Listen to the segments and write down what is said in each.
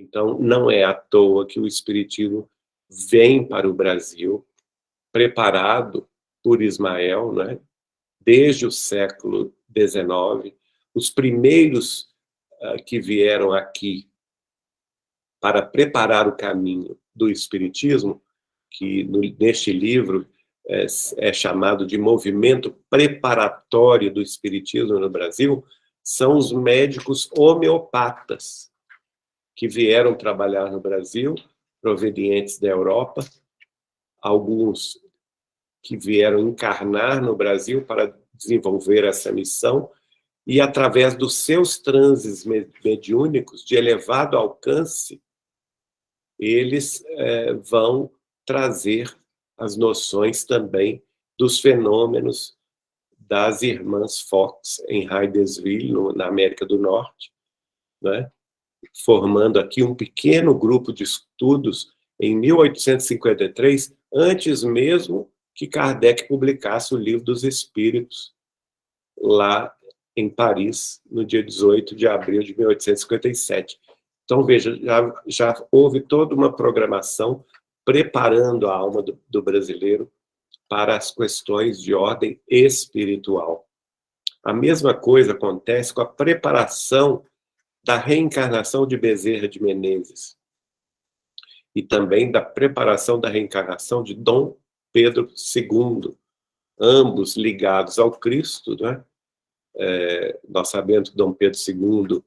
Então, não é à toa que o Espiritismo vem para o Brasil, preparado por Ismael, né? Desde o século XIX. Os primeiros que vieram aqui para preparar o caminho do Espiritismo, que neste livro é chamado de movimento preparatório do Espiritismo no Brasil, são os médicos homeopatas, que vieram trabalhar no Brasil, provenientes da Europa, alguns que vieram encarnar no Brasil para desenvolver essa missão, e através dos seus transes mediúnicos de elevado alcance, eles vão trazer as noções também dos fenômenos das irmãs Fox em Hydesville, na América do Norte, né? Formando aqui um pequeno grupo de estudos em 1853, antes mesmo que Kardec publicasse o Livro dos Espíritos, lá em Paris, no dia 18 de abril de 1857. Então, veja, já houve toda uma programação preparando a alma do brasileiro para as questões de ordem espiritual. A mesma coisa acontece com a preparação da reencarnação de Bezerra de Menezes e também da preparação da reencarnação de Dom Pedro II, ambos ligados ao Cristo, né? Nós sabemos que Dom Pedro II,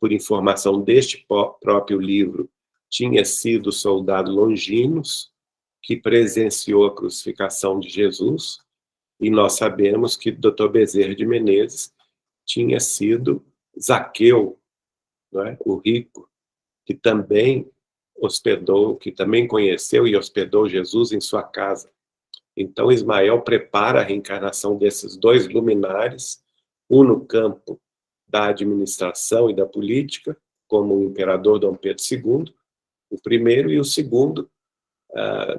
por informação deste próprio livro, tinha sido soldado Longinos, que presenciou a crucificação de Jesus, e nós sabemos que Dr. Bezerra de Menezes tinha sido Zaqueu, não é? O rico, que também conheceu e hospedou Jesus em sua casa. Então, Ismael prepara a reencarnação desses dois luminares, um no campo da administração e da política, como o imperador Dom Pedro II, o primeiro, e o segundo,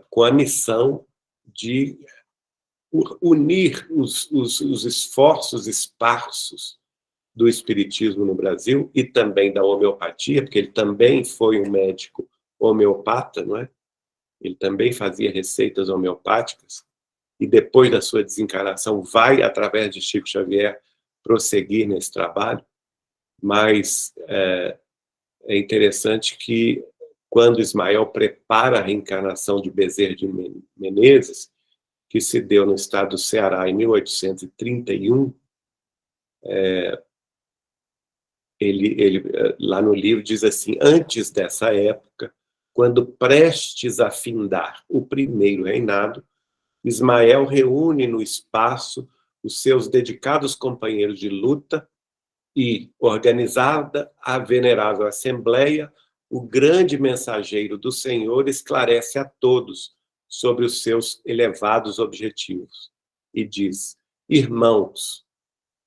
com a missão de unir os esforços esparsos do espiritismo no Brasil e também da homeopatia, porque ele também foi um médico homeopata, não é? Ele também fazia receitas homeopáticas e depois da sua desencarnação vai, através de Chico Xavier, prosseguir nesse trabalho. Mas é interessante que quando Ismael prepara a reencarnação de Bezerra de Menezes, que se deu no estado do Ceará em 1831, ele lá no livro diz assim: antes dessa época, quando prestes a findar o primeiro reinado, Ismael reúne no espaço os seus dedicados companheiros de luta e, organizada a venerável assembleia, o grande mensageiro do Senhor esclarece a todos sobre os seus elevados objetivos e diz: irmãos,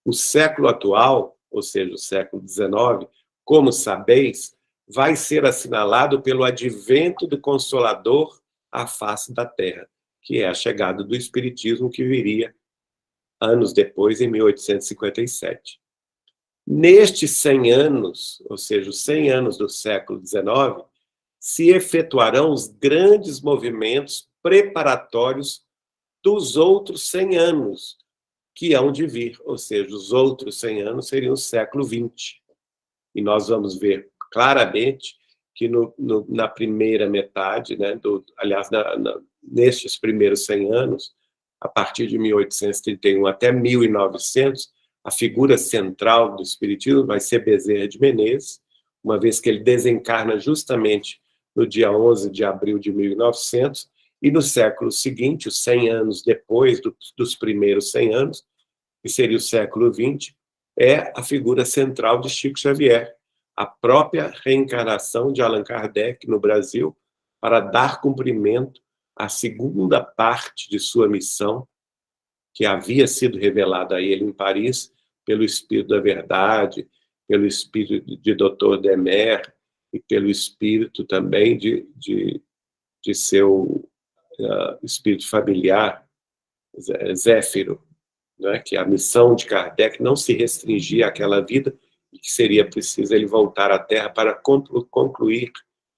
o século atual, ou seja, o século XIX, como sabeis, vai ser assinalado pelo advento do Consolador à face da Terra, que é a chegada do Espiritismo, que viria anos depois, em 1857. Nestes 100 anos, ou seja, os 100 anos do século XIX, se efetuarão os grandes movimentos preparatórios dos outros 100 anos, que hão de vir, ou seja, os outros 100 anos seriam o século XX. E nós vamos ver claramente que na primeira metade, né, nestes primeiros 100 anos, a partir de 1831 até 1900, a figura central do Espiritismo vai ser Bezerra de Menezes, uma vez que ele desencarna justamente no dia 11 de abril de 1900, e no século seguinte, os 100 anos depois dos primeiros 100 anos, que seria o século XX, é a figura central de Chico Xavier, a própria reencarnação de Allan Kardec no Brasil para dar cumprimento à segunda parte de sua missão, que havia sido revelada a ele em Paris pelo Espírito da Verdade, pelo Espírito de Dr. Demer e pelo Espírito também de seu espírito familiar, Zéfiro, né? Que a missão de Kardec não se restringia àquela vida, e que seria preciso ele voltar à Terra para concluir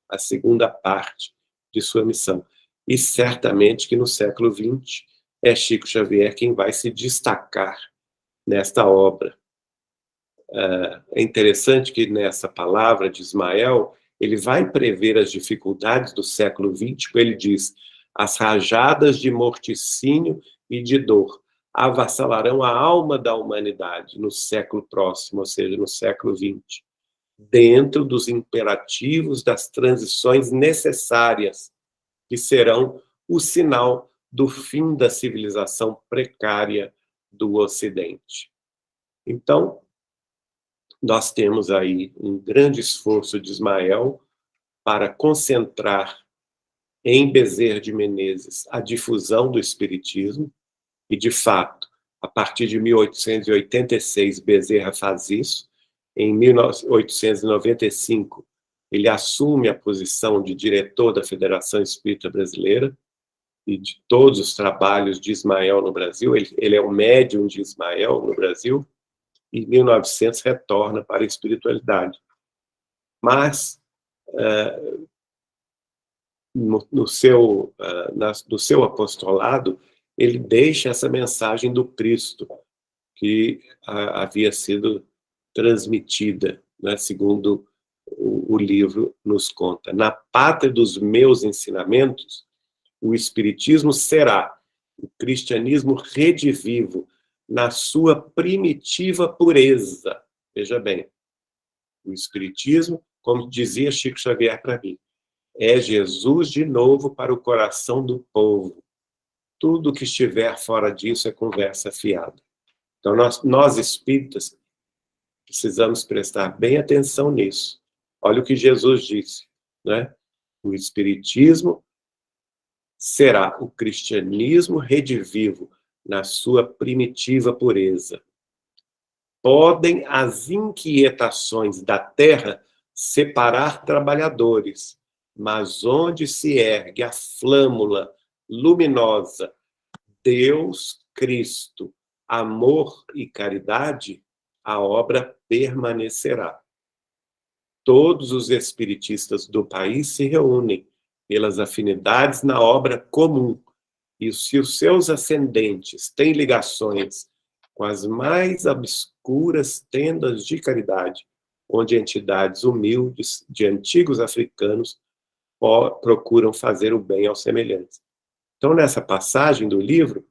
a segunda parte de sua missão. E certamente que no século XX é Chico Xavier quem vai se destacar nesta obra. É interessante que nessa palavra de Ismael, ele vai prever as dificuldades do século XX, quando ele diz: as rajadas de morticínio e de dor avassalarão a alma da humanidade no século próximo, ou seja, no século XX, dentro dos imperativos das transições necessárias, que serão o sinal do fim da civilização precária do Ocidente. Então, nós temos aí um grande esforço de Ismael para concentrar em Bezerra de Menezes a difusão do espiritismo, e, de fato, a partir de 1886, Bezerra faz isso. Em 1895, ele assume a posição de diretor da Federação Espírita Brasileira e de todos os trabalhos de Ismael no Brasil. Ele é o médium de Ismael no Brasil, e em 1900 retorna para a espiritualidade. Mas, no seu apostolado, ele deixa essa mensagem do Cristo, que havia sido transmitida, né, segundo o livro nos conta. Na pátria dos meus ensinamentos, o Espiritismo será o cristianismo redivivo na sua primitiva pureza. Veja bem, o Espiritismo, como dizia Chico Xavier para mim, é Jesus de novo para o coração do povo. Tudo que estiver fora disso é conversa fiada. Então, nós espíritas, precisamos prestar bem atenção nisso. Olha o que Jesus disse, né? O Espiritismo será o cristianismo redivivo na sua primitiva pureza. Podem as inquietações da terra separar trabalhadores, mas onde se ergue a flâmula luminosa, Deus, Cristo, amor e caridade, a obra permanecerá. Todos os espiritistas do país se reúnem pelas afinidades na obra comum, e se os seus ascendentes têm ligações com as mais obscuras tendas de caridade, onde entidades humildes de antigos africanos procuram fazer o bem aos semelhantes. Então, nessa passagem do livro,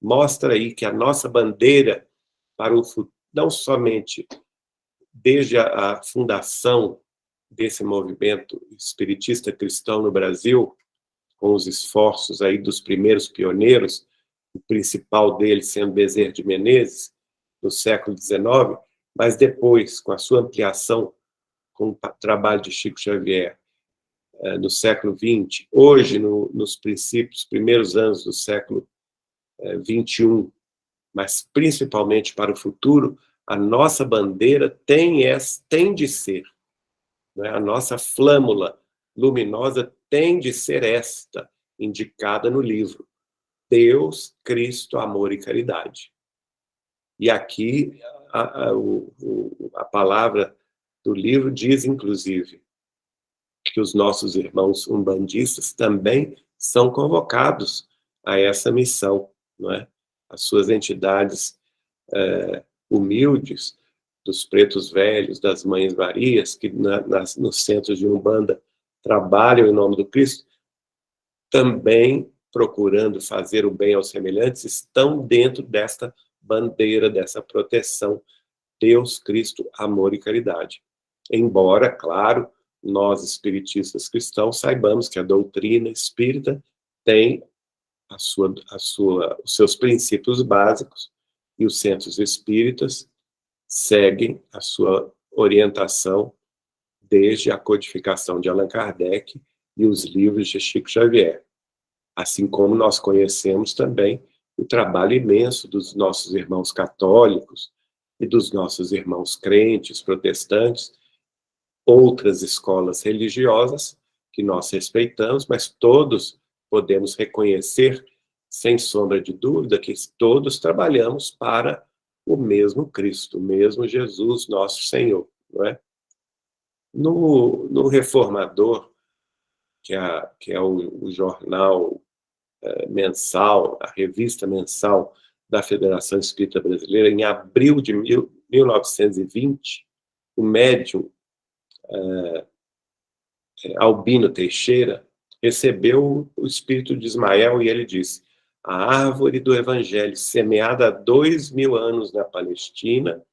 mostra aí que a nossa bandeira para o futuro, não somente desde a fundação desse movimento espiritista cristão no Brasil, com os esforços aí dos primeiros pioneiros, o principal deles sendo Bezerra de Menezes, no século XIX, mas depois, com a sua ampliação, com o trabalho de Chico Xavier, no século XX, hoje, nos princípios, primeiros anos do século XXI, mas principalmente para o futuro, a nossa bandeira tem de ser, né? A nossa flâmula luminosa tem de ser esta, indicada no livro: Deus, Cristo, amor e caridade. E aqui a palavra do livro diz, inclusive, que os nossos irmãos umbandistas também são convocados a essa missão, não é? As suas entidades humildes, dos pretos velhos, das mães Marias, que nos centros de Umbanda trabalham em nome do Cristo, também procurando fazer o bem aos semelhantes, estão dentro desta bandeira, dessa proteção: Deus, Cristo, amor e caridade. Embora, claro, nós espiritistas cristãos saibamos que a doutrina espírita tem os seus princípios básicos, e os centros espíritas seguem a sua orientação desde a codificação de Allan Kardec e os livros de Chico Xavier. Assim como nós conhecemos também o trabalho imenso dos nossos irmãos católicos e dos nossos irmãos crentes, protestantes, outras escolas religiosas que nós respeitamos, mas todos podemos reconhecer, sem sombra de dúvida, que todos trabalhamos para o mesmo Cristo, o mesmo Jesus, nosso Senhor, não é? No Reformador, que é o jornal mensal, a revista mensal da Federação Espírita Brasileira, em abril de 1920, o médium Albino Teixeira recebeu o espírito de Ismael e ele disse: a árvore do Evangelho, semeada há 2000 anos na Palestina,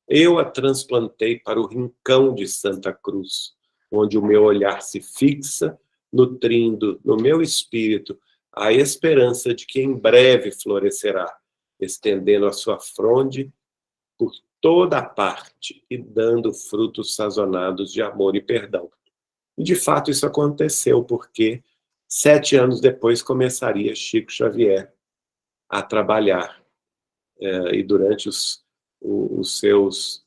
eu a transplantei para o rincão de Santa Cruz, onde o meu olhar se fixa, nutrindo no meu espírito a esperança de que em breve florescerá, estendendo a sua fronde por toda a parte e dando frutos sazonados de amor e perdão. E, de fato, isso aconteceu, porque 7 anos depois começaria Chico Xavier a trabalhar. E durante os seus,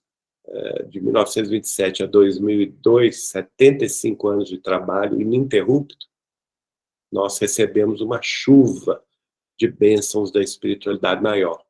de 1927 a 2002, 75 anos de trabalho ininterrupto, nós recebemos uma chuva de bênçãos da espiritualidade maior.